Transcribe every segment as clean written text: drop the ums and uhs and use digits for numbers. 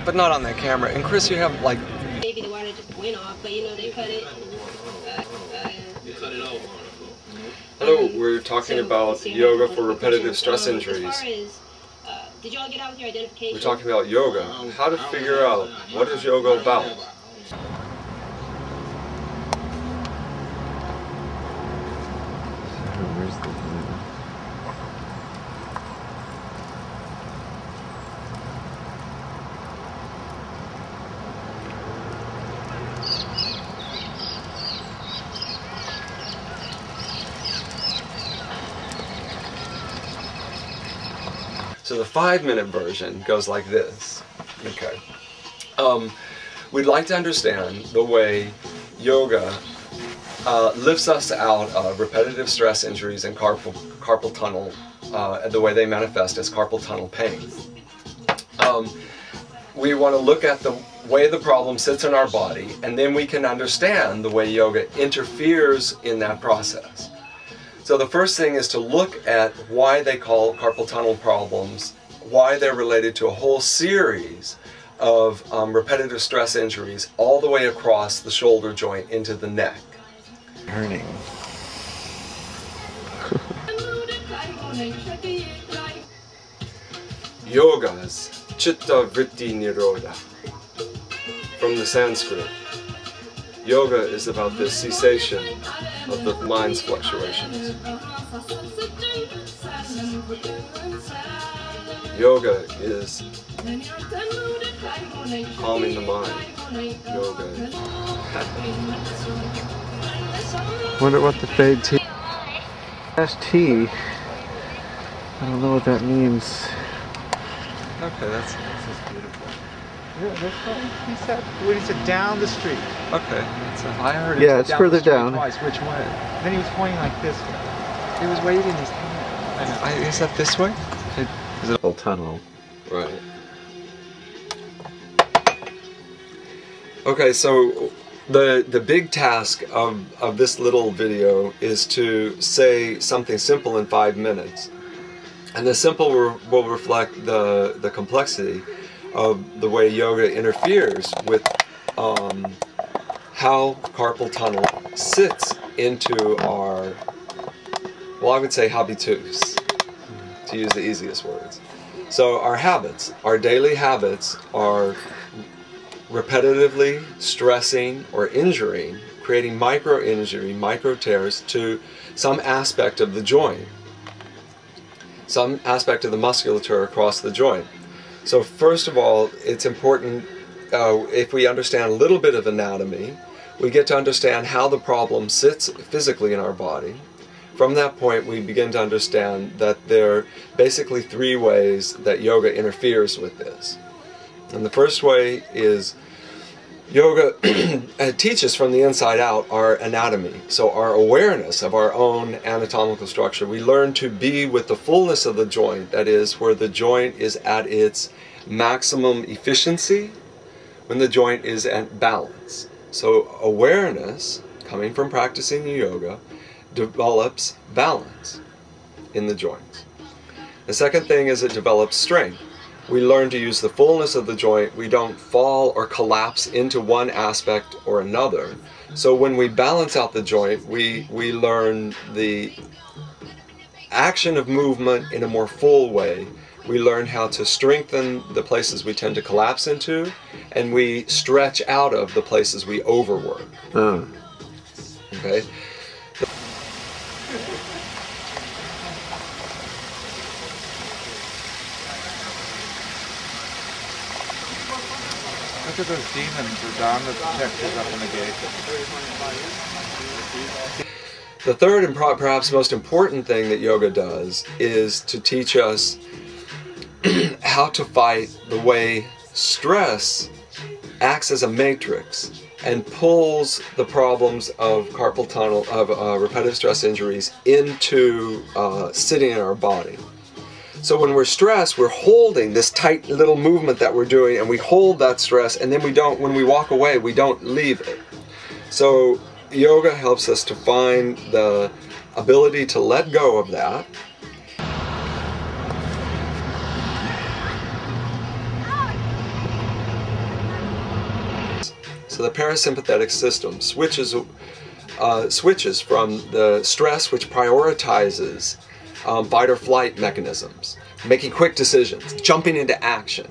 But not on that camera. And Chris, you have like... Maybe the water just went off, but you know, they cut it. Hello, we're talking about yoga for repetitive stress injuries. Did you all get out with your identification? We're talking about yoga. How to figure out what is yoga about. Where's the... So the 5-minute version goes like this. Okay. We'd like to understand the way yoga lifts us out of repetitive stress injuries and carpal tunnel, the way they manifest as carpal tunnel pain. We want to look at the way the problem sits in our body, and then we can understand the way yoga interferes in that process. So the first thing is to look at why they call carpal tunnel problems, why they're related to a whole series of repetitive stress injuries all the way across the shoulder joint into the neck. Turning. Yogas Chitta Vritti Nirodha. From the Sanskrit. Yoga is about the cessation of the mind's fluctuations. Yoga is calming the mind. Yoga. Wonder what the fade T. ST. I don't know what that means. Okay, that's just beautiful. He said, when he said down the street. Okay, I heard yeah, it's further down. Twice. Which way? Then he was pointing like this way. He was waving his hand. Is that this way? Is it a tunnel? Right. Okay, so the big task of this little video is to say something simple in 5 minutes. And the simple will reflect the complexity of the way yoga interferes with how carpal tunnel sits into our, well, I would say habitus, to use the easiest words. So our habits, our daily habits are repetitively stressing or injuring, creating micro injury, micro tears to some aspect of the joint, some aspect of the musculature across the joint. So first of all, it's important, if we understand a little bit of anatomy, we get to understand how the problem sits physically in our body. From that point, we begin to understand that there are basically 3 ways that yoga interferes with this. And the first way is yoga teaches from the inside out our anatomy, so our awareness of our own anatomical structure. We learn to be with the fullness of the joint, that is, where the joint is at its maximum efficiency, when the joint is at balance. So awareness, coming from practicing yoga, develops balance in the joints. The second thing is it develops strength. We learn to use the fullness of the joint. We don't fall or collapse into one aspect or another. So when we balance out the joint, we learn the action of movement in a more full way. We learn how to strengthen the places we tend to collapse into, and we stretch out of the places we overwork. Okay? Look at those demons who down the protectors up in the gate. The third and perhaps most important thing that yoga does is to teach us how to fight the way stress acts as a matrix and pulls the problems of carpal tunnel, of repetitive stress injuries into sitting in our body. So when we're stressed, we're holding this tight little movement that we're doing, and we hold that stress, and then we don't, when we walk away, we don't leave it. So yoga helps us to find the ability to let go of that. the parasympathetic system switches from the stress which prioritizes fight or flight mechanisms, making quick decisions, jumping into action.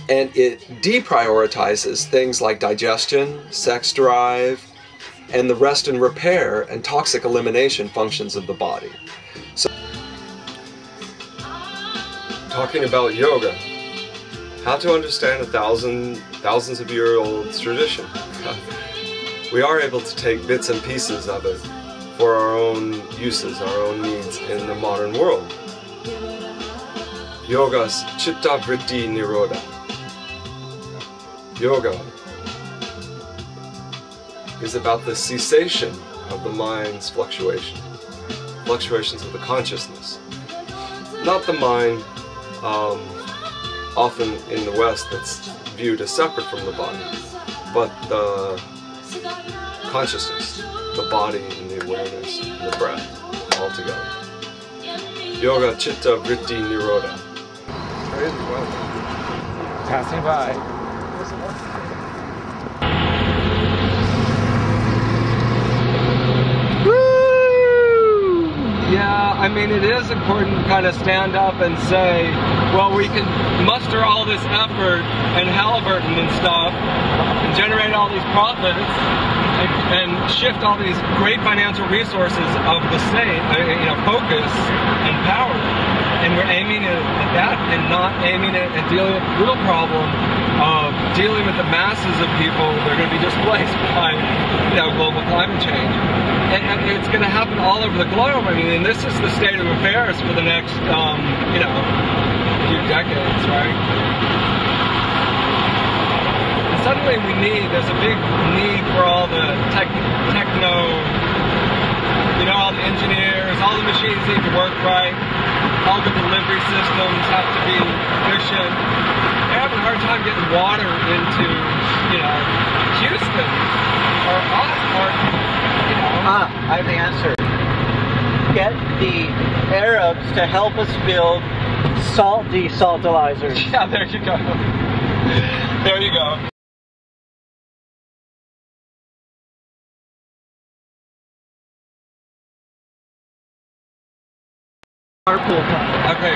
And it deprioritizes things like digestion, sex drive, and the rest and repair and toxic elimination functions of the body. So, talking about yoga, how to understand a thousands of year old tradition. We are able to take bits and pieces of it for our own uses, our own needs in the modern world. Yoga's Chitta Vritti Nirodha. Yoga is about the cessation of the mind's fluctuations of the consciousness. Not the mind, often in the West that's viewed as separate from the body, but the consciousness, the body and the awareness and the breath all together. Yoga Chitta Vritti Nirodha. Passing by. Yeah, I mean, it is important to kind of stand up and say, well, we can muster all this effort and Halliburton and stuff and generate all these profits and shift all these great financial resources of the state, focus and power. And we're aiming at that and not aiming at dealing with the real problem of dealing with the masses of people that are going to be displaced by global climate change. And it's going to happen all over the globe. I mean, and this is the state of affairs for the next, few decades, right? And suddenly there's a big need for all the techno, all the engineers, all the machines need to work right, all the delivery systems have to be efficient. They're having a hard time getting water into, Houston or I have the answer. Get the Arabs to help us build salt desaltalizers. Yeah, there you go. There you go. Carpool. Okay.